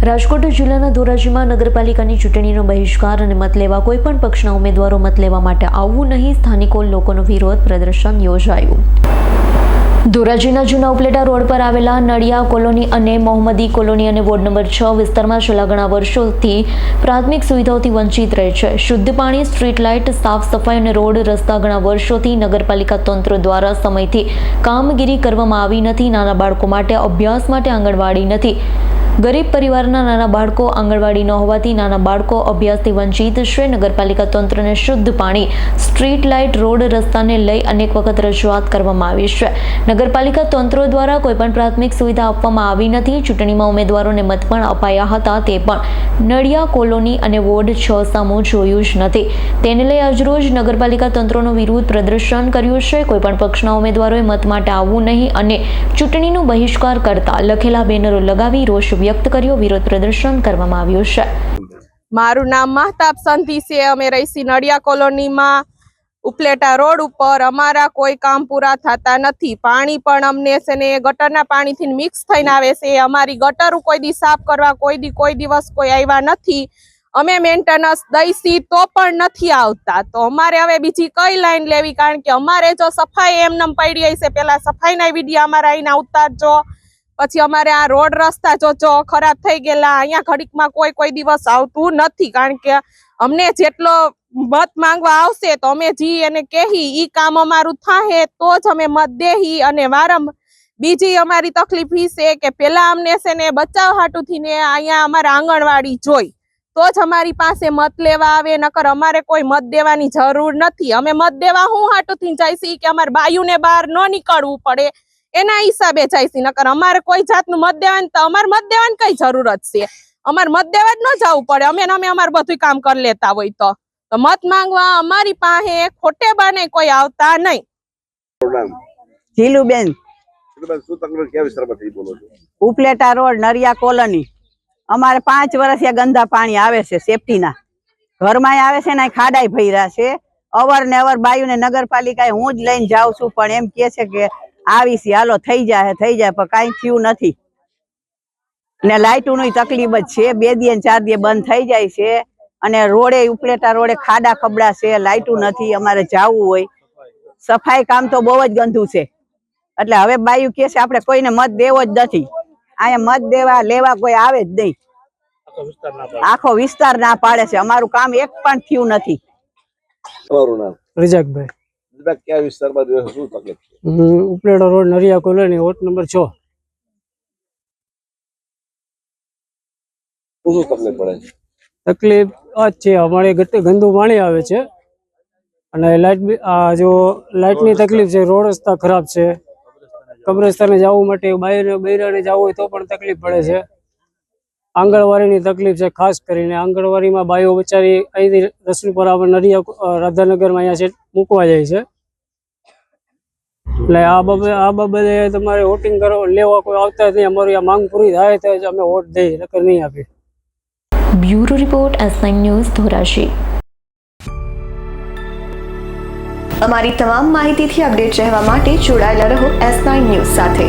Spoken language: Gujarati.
રાજકોટ જિલ્લાના ધોરાજીમાં નગરપાલિકાની ચૂંટણીનો બહિષ્કાર અને મત લેવા કોઈપણ પક્ષના ઉમેદવારો મત લેવા માટે આવવું નહીં, સ્થાનિકો લોકોનો વિરોધ પ્રદર્શન યોજાયું। ધોરાજીના જૂના ઉપલેટા રોડ પર આવેલા નડિયા કોલોની અને મોહમ્મદી કોલોની અને વોર્ડ નંબર 6 વિસ્તારમાં છેલ્લા ઘણા વર્ષોથી પ્રાથમિક સુવિધાઓથી વંચિત રહે છે। શુદ્ધ પાણી, સ્ટ્રીટ લાઇટ, સાફ સફાઈ અને રોડ રસ્તા ઘણા વર્ષોથી નગરપાલિકા તંત્ર દ્વારા સમયથી કામગીરી કરવામાં આવી નથી। નાના બાળકો માટે અભ્યાસ માટે આંગણવાડી નથી। ગરીબ પરિવારના નાના બાળકો આંગણવાડી ન હોવાથી નાના બાળકો અભ્યાસથી વંચિત છે। નગરપાલિકા તંત્રને શુદ્ધ પાણી, સ્ટ્રીટ લાઇટ, રોડ રસ્તાને લઈ અનેક વખત રજૂઆત કરવામાં આવી છે। નગરપાલિકા તંત્ર દ્વારા કોઈપણ પ્રાથમિક સુવિધા આપવામાં આવી નથી। ચૂંટણીમાં ઉમેદવારોને મત પણ અપાયા હતા, તે પણ નડિયા કોલોની અને વોર્ડ 6 સામું જોયું જ નથી। તેને લઈ આજરોજ નગરપાલિકા તંત્રનો વિરોધ પ્રદર્શન કર્યું છે। કોઈપણ પક્ષના ઉમેદવારોએ મત માટે આવવું નહીં અને ચૂંટણીનો બહિષ્કાર કરતા લખેલા બેનરો લગાવી રોષ વ્યક્ત કર્યો। વિરોધ પ્રદર્શન કરવામાં આવ્યું છે। મારું નામ મહતાબ સંધી છે। અમે રહીશી નડિયા કોલોનીમાં ઉપલેટા રોડ ઉપર। અમારા કોઈ કામ પૂરા થતા નથી। પાણી પણ અમને છે ને ગટરના પાણીથી મિક્સ થઈને આવે છે। અમારી ગટર કોઈ દી સાફ કરવા કોઈ દિવસ કોઈ આવ્યા નથી। અમે મેન્ટેનન્સ દઈશી તો પણ નથી આવતા। તો અમારે હવે બીજી કઈ લાઈન લેવી, કારણ કે અમારે જો સફાઈ એમનેમ પડી છે, પેલા સફાઈના વિડીયો અમારા અહીંના ઉતારજો। પછી અમારે આ રોડ રસ્તા જો ખરાબ થઈ ગયેલા, અહીંયા ઘડીકમાં કોઈ દિવસ આવતું નથી, કારણ કે અમને જેટલો મત માંગવા આવશે તો અમે જી એને કહી ઈ કામ અમારું થાહે તો જ અમે મત દેહી। અને બીજી અમારી તકલીફ ઈ છે કે પેલા અમને છે ને બચાવ હાટુથી ને અહીંયા અમારા આંગણવાડી જોઈ તો જ અમારી પાસે મત લેવા આવે, નકર અમારે કોઈ મત દેવાની જરૂર નથી। અમે મત દેવા હું હાટુથી જઈશી કે અમારે બાયુને બહાર ન નીકળવું પડે એના હિસાબે જઈશી, નકર અમારે કોઈ જાતનું મત દેવાનું તો અમારે મત દેવાની કઈ જરૂરત છે? અમારે મત દેવા જ ન જવું પડે, અમે અમારું બધું કામ કરી લેતા હોય તો મત માંગવા અમારી પાસે ખોટે બાને કોઈ આવતા નહીં। જીલુબેન, ઉપલેટા રોડ નરિયા કોલોની। અમારે 5 વર્ષથી ગંદા પાણી આવે છે, સેફટીના ઘરમાં આવે છે ને ખાડાઈ ભર્યા છે। અવારનવાર બાયુને નગરપાલિકાએ હું જ લઈને જાઉં છું, પણ એમ કે છે કે આવી છે, હાલો થઈ જાય પણ કાંઈ થયું નથી। ને લાઇટોની તકલીફ જ છે, 2 દી અને 4 દી બંધ થઈ જાય છે। અને રોડે ઉપલેટા રોડે ખાડા ખબડા છે, લાઇટો નથી। અમારે જવું હોય, સફાઈ કામ તો બહુ જ ગંદુ છે। એટલે હવે બાયુ કે છે આપણે કોઈને મત દેવો જ નથી, અહીંયા મત દેવા લેવા કોઈ આવે જ નહીં। આખો વિસ્તાર ના પાડે છે, અમારું કામ એક પણ થયું નથી। તમારું નામ? રજાકભાઈ। કયા વિસ્તારમાં રહ્યો છો? શું તકલીફ છે? Upleta road Nariya colony ward number 6। શું તકલીફ પડે છે? તકલીફ આ જ છે, અમારે ગંદુ પાણી આવે છે અને લાઇટની તકલીફ છે, રોડ રસ્તા ખરાબ છે। કબ્રસ્તાને જવું માટે બૈરાને જવું હોય તો પણ તકલીફ પડે છે। આંગણવાડીની તકલીફ છે, ખાસ કરીને આંગણવાડીમાં બાઈઓ બચારી અહીંથી રસુલપરા નડિયા રાધાનગરમાં અહીંયા છે મૂકવા જાય છે। એટલે આ બાબતે તમારે વોટિંગ લેવા કોઈ આવતા જ નહીં। અમારી આ માંગ પૂરી થાય તો જ અમે વોટ દઈએ, નકર નહીં આપીએ। Bureau report S9 news Dhoraji. અમારી તમામ માહિતીથી અપડેટ રહેવા માટે જોડાયેલા રહો S9 ન્યૂઝ સાથે।